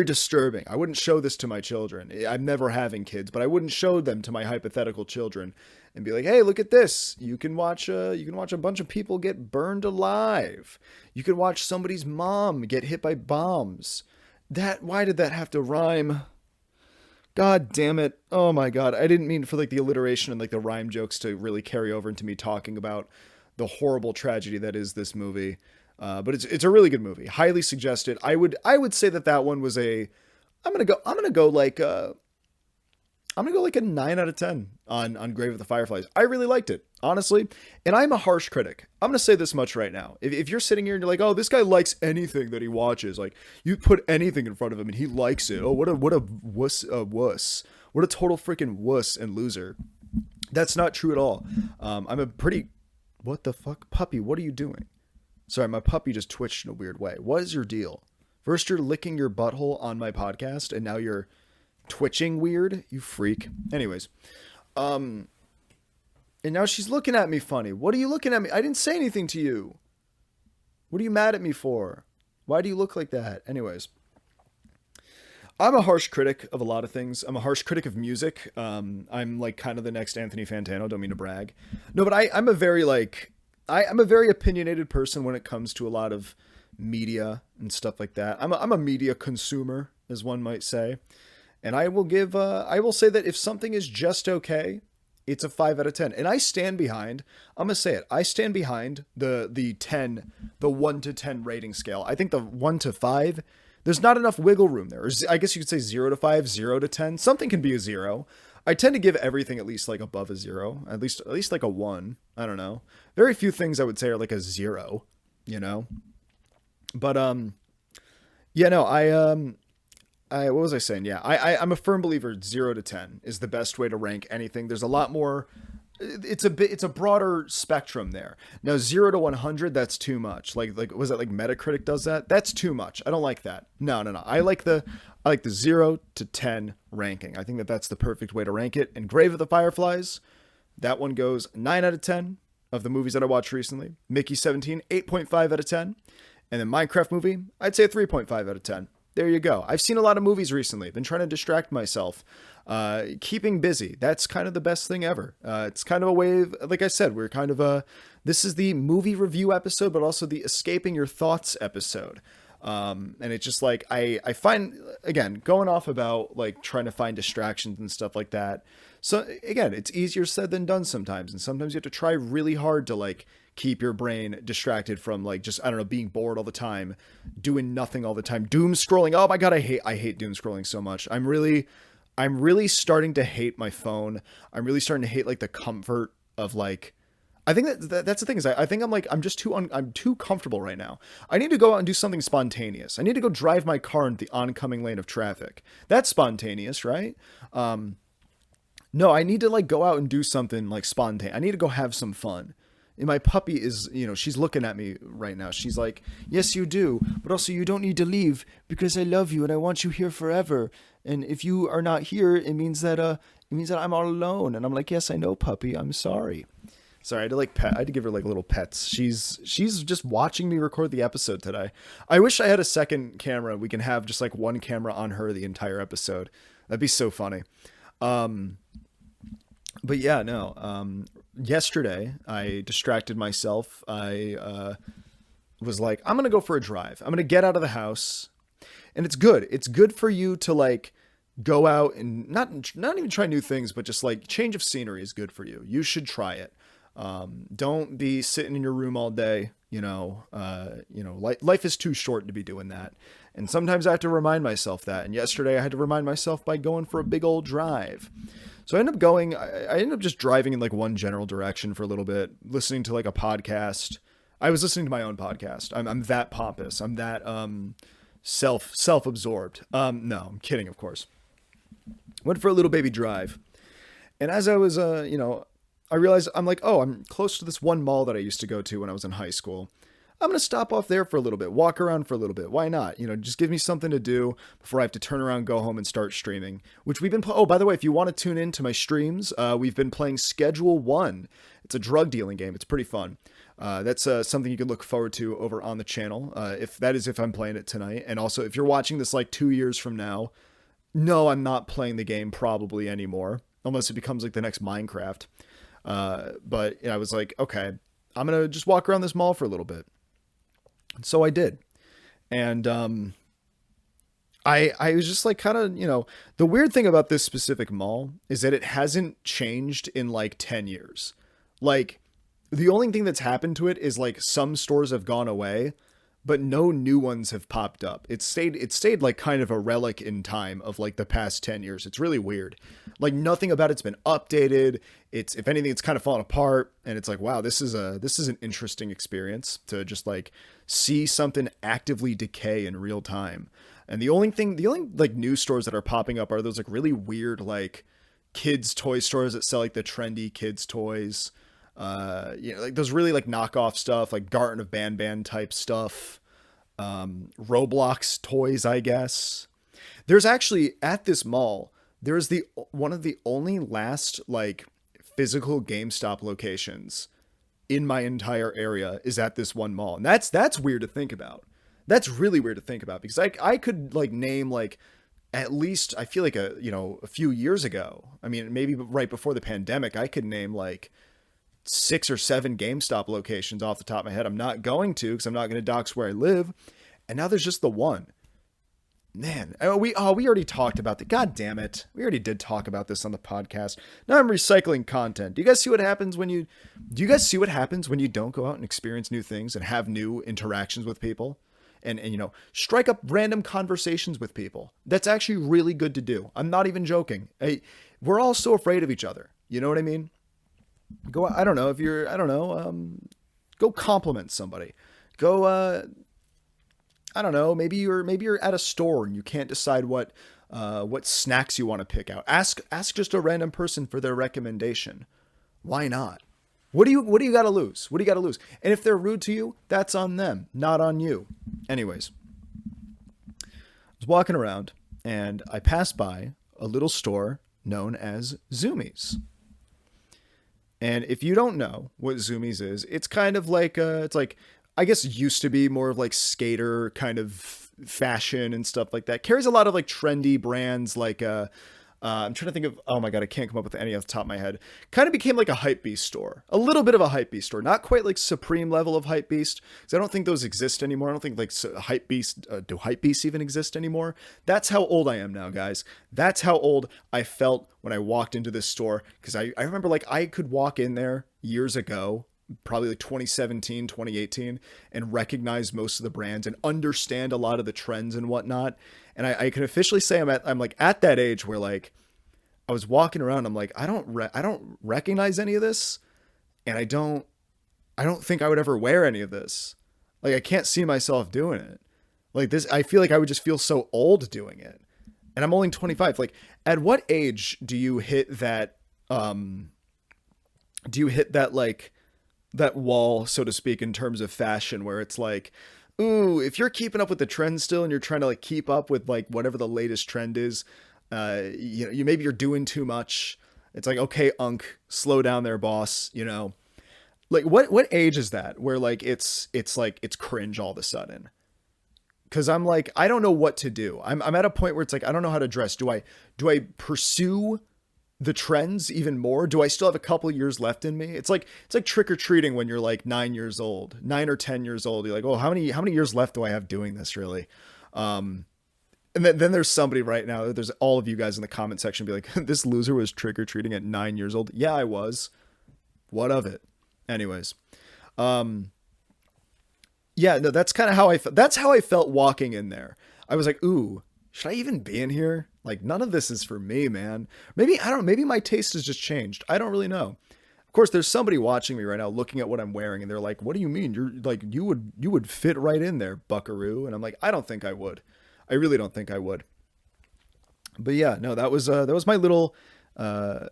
disturbing. I wouldn't show this to my children. I'm never having kids, but I wouldn't show them to my hypothetical children and be like, hey, look at this. You can watch a bunch of people get burned alive. You can watch somebody's mom get hit by bombs. Why did that have to rhyme? God damn it. Oh my God. I didn't mean for like the alliteration and like the rhyme jokes to really carry over into me talking about the horrible tragedy that is this movie. But it's a really good movie. Highly suggested. I would say that one was I'm gonna go like, I'm gonna go like a 9 out of 10 on Grave of the Fireflies. I really liked it, honestly. And I'm a harsh critic. I'm gonna say this much right now. If you're sitting here and you're like, oh, this guy likes anything that he watches, like you put anything in front of him and he likes it. Oh, what a wuss, what a total freaking wuss and loser. That's not true at all. I'm a pretty, what the fuck, puppy? What are you doing? Sorry, my puppy just twitched in a weird way. What is your deal? First, you're licking your butthole on my podcast, and now you're twitching weird, you freak. Anyways, and now she's looking at me funny. What are you looking at me? I didn't say anything to you. What are you mad at me for? Why do you look like that? Anyways, I'm a harsh critic of a lot of things. I'm a harsh critic of music. I'm like kind of the next Anthony Fantano. Don't mean to brag. No, but I'm a very like I'm a very opinionated person when it comes to a lot of media and stuff like that. I'm a media consumer, as one might say. And I will say that if something is just okay, it's a 5 out of 10. And I stand behind, I'm going to say it, I stand behind the 1 to 10 rating scale. I think the 1 to 5, there's not enough wiggle room there. I guess you could say 0 to 5, 0 to 10. Something can be a 0. I tend to give everything at least like above a 0, at least like a 1. I don't know. Very few things I would say are like a 0, you know? But, yeah, no, what was I saying? Yeah, I'm a firm believer 0 to 10 is the best way to rank anything. There's a lot more. It's a broader spectrum there. Now 0 to 100, that's too much. Like was that like Metacritic does that? That's too much. I don't like that. No. I like the 0 to 10 ranking. I think that's the perfect way to rank it. And Grave of the Fireflies, that one goes 9 out of 10 of the movies that I watched recently. Mickey 17, 8.5 out of 10. And then Minecraft movie, I'd say a 3.5 out of 10. There you go. I've seen a lot of movies recently. Been trying to distract myself. Keeping busy. That's kind of the best thing ever. It's kind of a way of, like I said, we're kind of this is the movie review episode, but also the escaping your thoughts episode. And it's just like, I find, again, going off about like trying to find distractions and stuff like that. So again, it's easier said than done sometimes. And sometimes you have to try really hard to like keep your brain distracted from like just, I don't know, being bored all the time, doing nothing all the time, doom scrolling. Oh my God, I hate doom scrolling so much. I'm really starting to hate my phone. I'm really starting to hate like the comfort of like, I think that's the thing is I think I'm just I'm too comfortable right now. I need to go out and do something spontaneous. I need to go drive my car into the oncoming lane of traffic. That's spontaneous, right? No, I need to like go out and do something like spontaneous. I need to go have some fun. And my puppy is, she's looking at me right now. She's like, yes, you do. But also you don't need to leave because I love you and I want you here forever. And if you are not here, it means that I'm all alone. And I'm like, yes, I know, puppy. I'm sorry. Sorry, I had to give her like little pets. She's just watching me record the episode today. I wish I had a second camera. We can have just like one camera on her the entire episode. That'd be so funny. But yeah, no. Yesterday I distracted myself. I was like, I'm gonna go for a drive. I'm gonna get out of the house, and it's good. It's good for you to like go out and not even try new things, but just like change of scenery is good for you. You should try it. Don't be sitting in your room all day. Life is too short to be doing that. And sometimes I have to remind myself that. And yesterday I had to remind myself by going for a big old drive. So I ended up just driving in like one general direction for a little bit, listening to like a podcast. I was listening to my own podcast. I'm that pompous. I'm that, self-absorbed. No, I'm kidding, of course. Went for a little baby drive. And as I was, I realized I'm like, oh, I'm close to this one mall that I used to go to when I was in high school. I'm going to stop off there for a little bit, walk around for a little bit. Why not? Just give me something to do before I have to turn around, go home and start streaming, which we've been, oh, by the way, if you want to tune in to my streams, we've been playing Schedule 1. It's a drug dealing game. It's pretty fun. That's something you can look forward to over on the channel. If I'm playing it tonight. And also if you're watching this like 2 years from now, no, I'm not playing the game probably anymore, unless it becomes like the next Minecraft. But I was like, okay, I'm going to just walk around this mall for a little bit. So I did. And, I was just like kind of, the weird thing about this specific mall is that it hasn't changed in like 10 years. Like the only thing that's happened to it is like some stores have gone away, but no new ones have popped up. It stayed like kind of a relic in time of like the past 10 years. It's really weird. Like nothing about it's been updated. It's, if anything, it's kind of fallen apart, and it's like, wow, this is an interesting experience to just like see something actively decay in real time. And the only like news stores that are popping up are those like really weird like kids toy stores that sell like the trendy kids toys. Like those really like knockoff stuff, like Garten of Banban type stuff. Roblox toys, I guess. There's actually at this mall, there's the one of the only last like physical GameStop locations in my entire area is at this one mall. And that's weird to think about. That's really weird to think about, because I could like name like at least, I feel like a few years ago, I mean, maybe right before the pandemic, I could name like 6 or 7 GameStop locations off the top of my head. I'm not going to, because I'm not going to dox where I live. And now there's just the one. Man, we already talked about that. God damn it. We already did talk about this on the podcast. Now I'm recycling content. Do you guys see what happens when you don't go out and experience new things and have new interactions with people? And strike up random conversations with people. That's actually really good to do. I'm not even joking. We're all so afraid of each other. You know what I mean? Go, I don't know if you're, I don't know, go compliment somebody. Go, I don't know, maybe you're at a store and you can't decide what snacks you want to pick out. Ask just a random person for their recommendation. Why not? What do you got to lose? What do you got to lose? And if they're rude to you, that's on them, not on you. Anyways, I was walking around and I passed by a little store known as Zumiez. And if you don't know what Zumiez is, it's kind of like, it's like, I guess it used to be more of like skater kind of fashion and stuff like that. Carries a lot of like trendy brands like, I'm trying to think of, oh my God, I can't come up with any off the top of my head. Kind of became like a Hypebeast store, a little bit of a Hypebeast store, not quite like Supreme level of Hypebeast, because I don't think those exist anymore. I don't think like Hypebeast, do Hypebeasts even exist anymore? That's how old I am now, guys. That's how old I felt when I walked into this store, because I remember like I could walk in there years ago, probably like 2017, 2018, and recognize most of the brands and understand a lot of the trends and whatnot. And I can officially say I'm like at that age where like I was walking around, I'm like, I don't recognize any of this, and I don't think I would ever wear any of this. Like I can't see myself doing it. Like this, I feel like I would just feel so old doing it. And I'm only 25. Like at what age do you hit that like that wall, so to speak, in terms of fashion, where it's like, ooh, if you're keeping up with the trend still and you're trying to like keep up with like whatever the latest trend is, you maybe you're doing too much. It's like, okay, Unk, slow down there, boss. Like what age is that where like it's like it's cringe all of a sudden? Because I'm like, I don't know what to do. I'm at a point where it's like, I don't know how to dress. Do I pursue the trends even more? Do I still have a couple years left in me? It's like trick-or-treating when you're like 9 or 10 years old. You're like, oh, how many years left do I have doing this really? And then there's somebody right now, there's all of you guys in the comment section be like, this loser was trick-or-treating at 9 years old. Yeah, I was. What of it? Anyways. Yeah, no, that's kind of how that's how I felt walking in there. I was like, ooh, should I even be in here? Like, none of this is for me, man. Maybe, I don't know, maybe my taste has just changed. I don't really know. Of course, there's somebody watching me right now looking at what I'm wearing, and they're like, what do you mean? You're like, you would fit right in there, buckaroo. And I'm like, I don't think I would. I really don't think I would. But yeah, no, that was my little like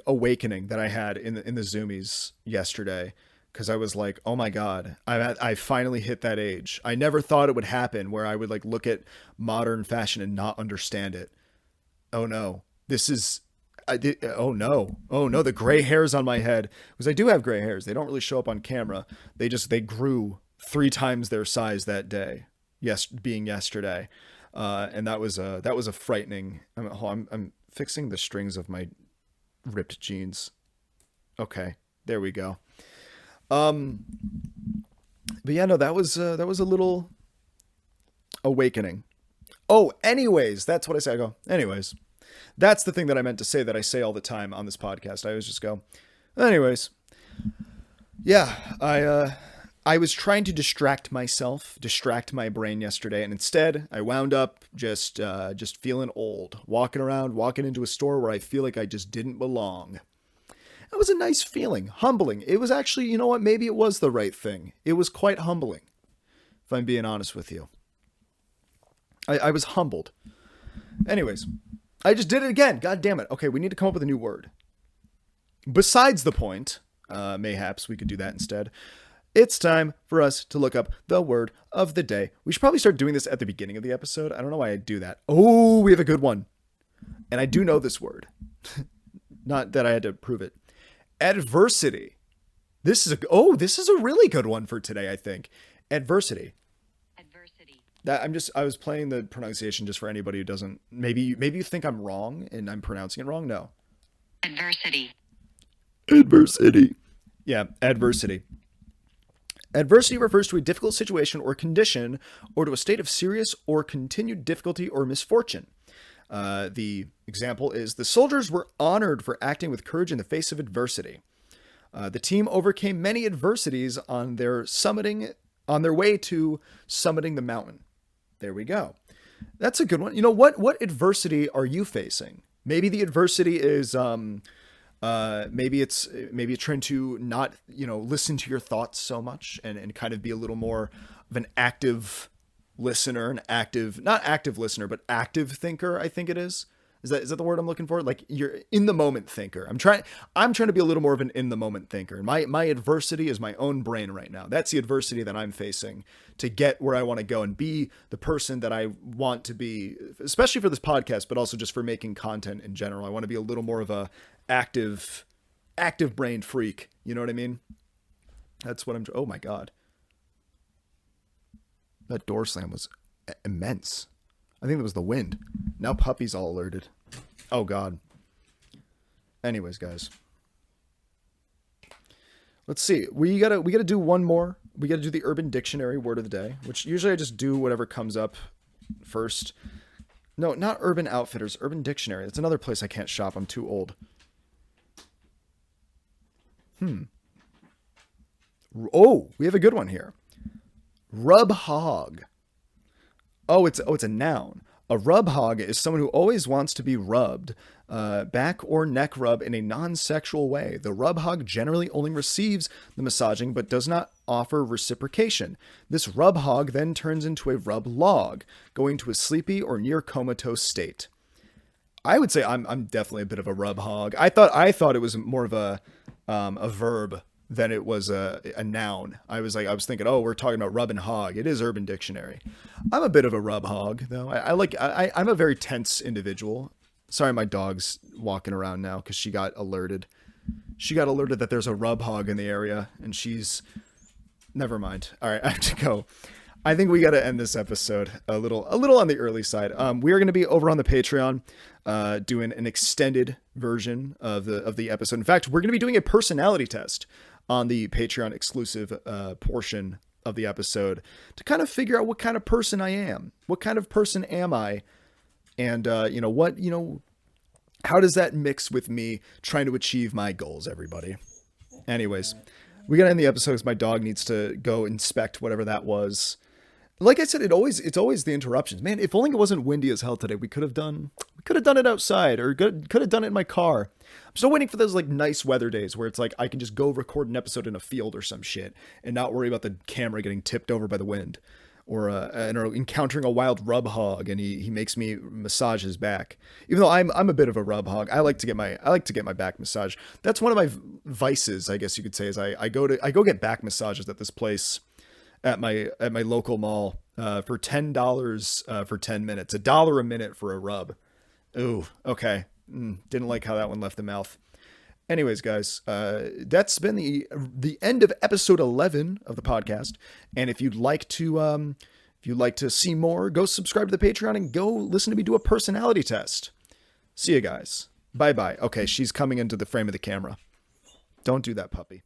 awakening that I had in the Zumiez yesterday. Because I was like, oh my God, I finally hit that age. I never thought it would happen where I would like look at modern fashion and not understand it. Oh no, oh no, the gray hairs on my head. Because I do have gray hairs. They don't really show up on camera. They grew 3 times their size that day. Yes, being yesterday. And that was a frightening, I'm fixing the strings of my ripped jeans. Okay, there we go. But yeah, no, that was a little awakening. Oh, anyways, that's what I say. I go, anyways, that's the thing that I meant to say that I say all the time on this podcast. I always just go, anyways, yeah, I was trying to distract myself, distract my brain yesterday, and instead I wound up just feeling old, walking into a store where I feel like I just didn't belong. It was a nice feeling, humbling. It was actually, you know what, maybe it was the right thing. It was quite humbling, if I'm being honest with you. I was humbled. Anyways, I just did it again. God damn it. Okay, we need to come up with a new word. Besides the point, mayhaps we could do that instead. It's time for us to look up the word of the day. We should probably start doing this at the beginning of the episode. I don't know why I do that. Oh, we have a good one. And I do know this word. Not that I had to prove it. Adversity. This is a really good one for today, I think. Adversity. I was playing the pronunciation just for anybody who doesn't, maybe you think I'm wrong and I'm pronouncing it wrong. No. Adversity. Yeah, adversity. Adversity refers to a difficult situation or condition, or to a state of serious or continued difficulty or misfortune. The example is the soldiers were honored for acting with courage in the face of adversity. The team overcame many adversities on their way to summiting the mountain. There we go. That's a good one. You know, what adversity are you facing? Maybe the adversity is maybe it's trying to not, listen to your thoughts so much and kind of be a little more of an active listener, not active listener, but active thinker, I think it is. Is that the word I'm looking for? Like, you're in the moment thinker. I'm trying to be a little more of an in the moment thinker. My adversity is my own brain right now. That's the adversity that I'm facing to get where I want to go and be the person that I want to be, especially for this podcast, but also just for making content in general. I want to be a little more of a active brain freak. You know what I mean? That's what oh my God. That door slam was immense. I think it was the wind. Now Puppy's all alerted. Oh God. Anyways, guys. Let's see. We gotta do one more. We gotta do the Urban Dictionary word of the day, which usually I just do whatever comes up first. No, not Urban Outfitters. Urban Dictionary. That's another place I can't shop. I'm too old. Oh, we have a good one here. Rub hog. Oh, it's a noun. A rub hog is someone who always wants to be rubbed, back or neck rub in a non-sexual way. The rub hog generally only receives the massaging but does not offer reciprocation. This rub hog then turns into a rub log, going to a sleepy or near comatose state. I would say I'm definitely a bit of a rub hog. I thought it was more of a verb than it was a noun. I was thinking, oh, we're talking about rub and hog. It is Urban Dictionary. I'm a bit of a rub hog, though. I'm a very tense individual. Sorry, my dog's walking around now because she got alerted. She got alerted that there's a rub hog in the area, and never mind. All right, I have to go. I think we got to end this episode a little on the early side. We are going to be over on the Patreon, doing an extended version of the episode. In fact, we're going to be doing a personality test on the Patreon exclusive portion of the episode to kind of figure out what kind of person I am. What kind of person am I? And, how does that mix with me trying to achieve my goals, everybody? Anyways, we got to end the episode because my dog needs to go inspect whatever that was. Like I said, it's always the interruptions. Man, if only it wasn't windy as hell today, we could have done it outside or could have done it in my car. I'm still waiting for those like nice weather days where it's like I can just go record an episode in a field or some shit and not worry about the camera getting tipped over by the wind or encountering a wild rub hog and he makes me massage his back. Even though I'm a bit of a rub hog, I like to get my back massage. That's one of my vices, I guess you could say, is I go get back massages at this place at my local mall for $10 for 10 minutes, $1 a minute for a rub. Ooh, okay. Didn't like how that one left the mouth. Anyways, guys, that's been the end of episode 11 of the podcast. And if you'd like to see more, go subscribe to the Patreon and go listen to me do a personality test. See you guys. Bye bye. Okay, she's coming into the frame of the camera. Don't do that, puppy.